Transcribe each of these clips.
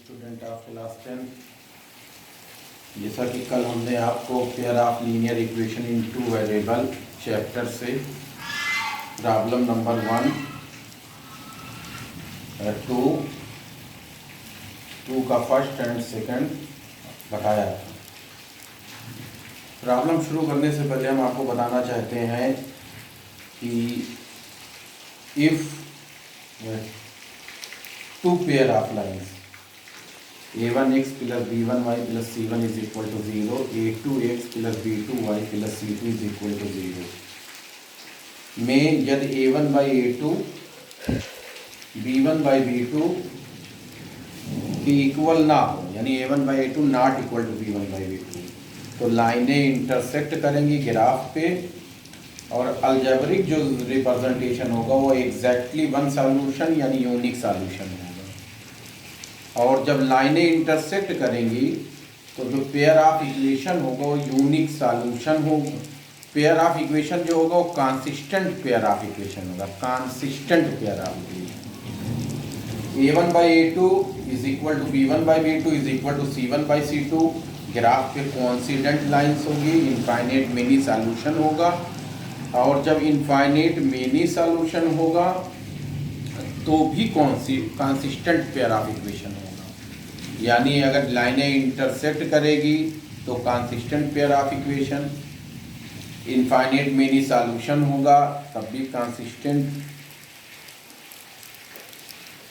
Student of class 10। जैसा कि कल हमने आपको pair of linear equation in two variable chapter से प्रॉब्लम नंबर 1 टू का फर्स्ट एंड सेकंड बताया था। प्रॉब्लम शुरू करने से पहले हम आपको बताना चाहते हैं कि if two pair of lines a1x plus b1y plus c1 is equal to 0, a2x plus b2y plus c2 is equal to 0 में यदि a1 by a2 b1 by b2 की इक्वल ना हो, यानी a1 by a2 not equal to b1 by b2, तो लाइनें intersect करेंगी graph पे और अलजेब्रिक जो रिप्रेजेंटेशन होगा वो एग्जैक्टली वन सॉल्यूशन यानी यूनिक सॉल्यूशन होगा। और जब लाइनें इंटरसेक्ट करेंगी तो जो पेयर ऑफ इक्वेशन होगा वो यूनिक सॉल्यूशन होगा। पेयर ऑफ इक्वेशन जो होगा वो कंसिस्टेंट पेयर ऑफ इक्वेशन होगा, consistent pair of equation. a1 by a2 is equal to b1 by b2 is equal to c1 by c2। Graph पे coincident lines होगी, infinite many solution होगा। और जब infinite many solution होगा तो भी consistent pair of equation होगा। यानी अगर लाइनें इंटरसेक्ट करेगी तो consistent pair of equation, infinite many solution होगा तब भी कंसिस्टेंट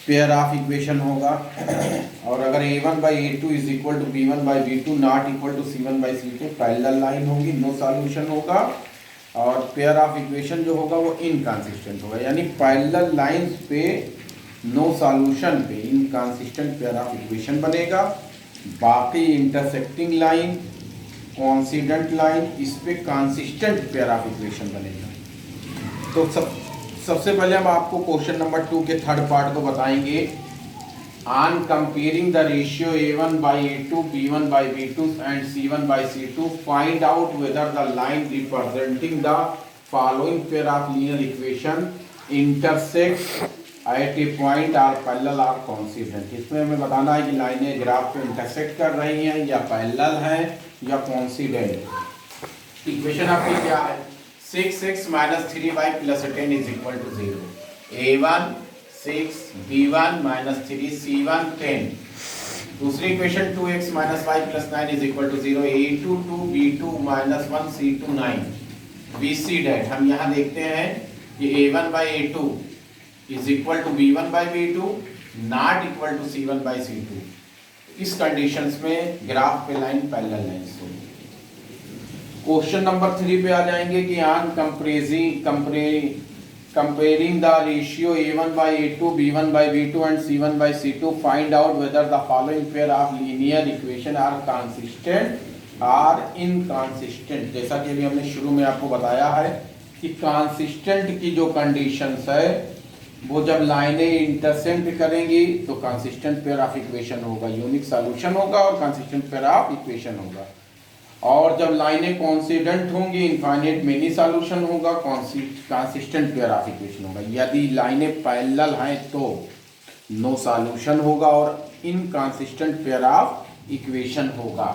पेयर ऑफ इक्वेशन होगा। और अगर a1 by a2 is equal to b1 by b2 not equal to c1 by c2 parallel line होगी, नो सॉल्यूशन होगा। और पेयर ऑफ इक्वेशन जो होगा वो इनकंसिस्टेंट होगा, यानी पैरेलल लाइंस पे नो सॉल्यूशन पे इनकंसिस्टेंट पेयर ऑफ इक्वेशन बनेगा। बाकी इंटरसेक्टिंग लाइन, कोइंसिडेंट लाइन, इस पे कंसिस्टेंट पेयर ऑफ इक्वेशन बनेगा। तो सबसे पहले हम आपको क्वेश्चन नंबर 2 के थर्ड पार्ट को बताएंगे। On comparing the ratio a1 by a2, b1 by b2 and c1 by c2, find out whether the line representing the following pair of linear equation intersect at a point or parallel or coincident। इसमें हमें बताना है कि लाइनें graph पे intersect कर रही हैं या पैरेलल हैं या कोइंसिडेंट। इक्वेशन आपकी क्या है? 6x minus 3y plus 10 is equal to 0। a1 6, b1 minus 3, c1 10। दूसरी equation 2x minus y plus 9 is equal to 0, a2 2, b2 minus 1, c2 9। bc date हम यहाँ देखते हैं कि a1 by a2 is equal to b1 by b2 not equal to c1 by c2। इस conditions में graph पे line parallel lines होगी। Question number 3 पे आ जाएंगे कि on comparing the ratio a1 by a2, b1 by b2 and c1 by c2, find out whether the following pair of linear equation are consistent or inconsistent। जैसा कि अभी हमने शुरू में आपको बताया है कि consistent की जो conditions है वो जब लाइनें इंटरसेक्ट करेंगी तो consistent pair of equation होगा, यूनिक सॉल्यूशन होगा और consistent pair of equation होगा। और जब लाइनें कोइंसिडेंट होंगी इनफाइनाइट मेनी सॉल्यूशन होगा, कंसिस्टेंट पेयर ऑफ इक्वेशन होगा। यदि लाइनें पैरेलल हैं तो नो सॉल्यूशन होगा और इनकंसिस्टेंट पेयर ऑफ इक्वेशन होगा।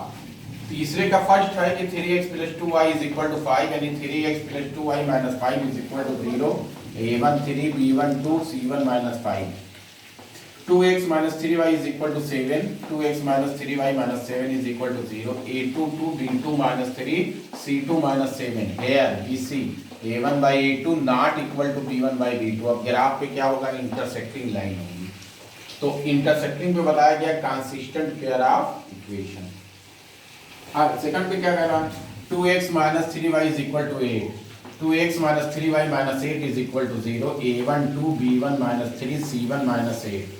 तीसरे का फर्स्ट है कि 3x plus 2y is equal to 5, यानी 3x plus 2y minus 5 is equal to 0, a1 3, b1 2, c1 minus 5। 2x minus 3y is equal to 7, 2x minus 3y minus 7 is equal to 0, a2 2, b2 minus 3, c2 minus 7। here bc a1 by a2 not equal to b1 by b2। अब graph पे क्या होगा? Intersecting line होगी। तो intersecting पे बताया गया consistent pair of equation. Second पे क्या कह रहा है? 2x minus 3y is equal to 8, 2x minus 3y minus 8 is equal to 0, a1 2, b1 minus 3, c1 minus 8।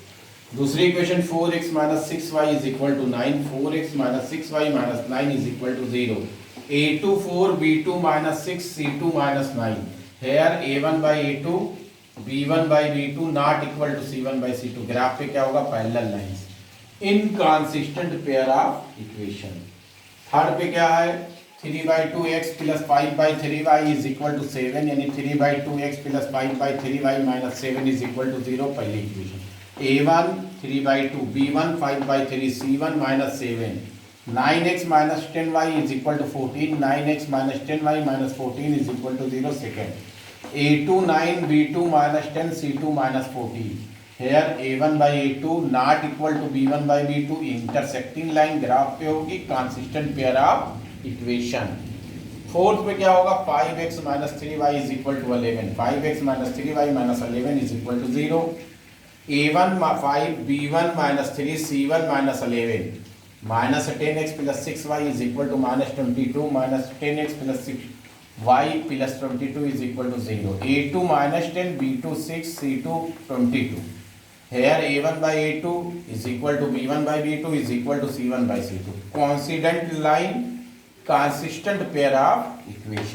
दूसरी equation 4x minus 6y is equal to 9, 4x minus 6y minus 9 is equal to 0, a2 4, b2 minus 6, c2 minus 9। here a1 by a2, b1 by b2 not equal to c1 by c2। Graph पे क्या होगा? Parallel lines, inconsistent pair of equation. Third पे क्या है? 3 by 2x plus 5 by 3y is equal to 7, यानी 3 by 2x plus 5 by 3y minus 7 is equal to 0 पहली equation. A1 3 by 2, B1 5 by 3, C1 minus 7. 9x minus 10y is equal to 14. 9x minus 10y minus 14 is equal to 0. Second. A2 9, B2 minus 10, C2 minus 14. Here A1 by A2 not equal to B1 by B2. Intersecting line graph पे होगी consistent pair of equation. Fourth पे क्या होगा 5x minus 3y is equal to 11. 5x minus 3y minus 11 is equal to 0. A1 5, B1 minus 3, C1 minus 11. Minus 10x plus 6y is equal to minus 22. Minus 10x plus 6y plus 22 is equal to 0. A2 minus 10, B2 6, C2 22. Here A1 by A2 is equal to B1 by B2 is equal to C1 by C2. Coincident line, consistent pair of equation.